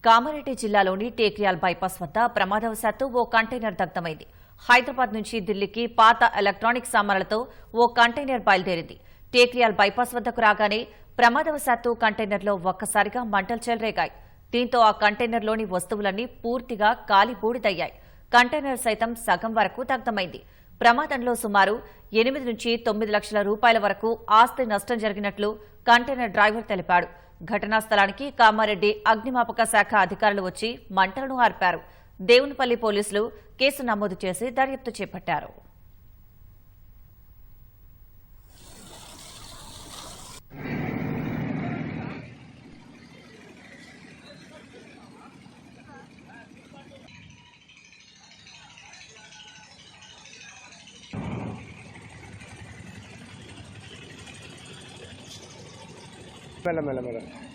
కామారెడ్డి జిల్లాలోని టేక్రియాల్ బైపాస్ వద్ద ప్రమాదవశాత్తు ఓ కంటైనర్ దగ్ధమైంది. హైదరాబాద్ నుంచి ఢిల్లీకి పాత ఎలక్ట్రానిక్ సామాన్లతో ఓ కంటైనర్ బయలుదేరింది. టేక్రియాల్ బైపాస్ వద్దకు రాగానే ప్రమాదవశాత్తు కంటైనర్లో ఒక్కసారిగా మంటలు చెలరేగాయి. దీంతో ఆ కంటైనర్లోని వస్తువులన్నీ పూర్తిగా కాలి బూడిదయ్యాయి. కంటైనర్ సైతం సగం వరకు దగ్ధమైంది. ప్రమాదంలో సుమారు 8 నుంచి 9 లక్షల రూపాయల వరకు ఆస్తి నష్టం జరిగినట్లు కంటైనర్ డ్రైవర్ తెలిపాడు. ఘటనా స్థలానికి కామారెడ్డి అగ్నిమాపక శాఖ అధికారులు వచ్చి మంటలను ఆర్పారు. దేవునిపల్లి పోలీసులు కేసు నమోదు చేసి దర్యాప్తు చేపట్టారు. मेला मेला मेला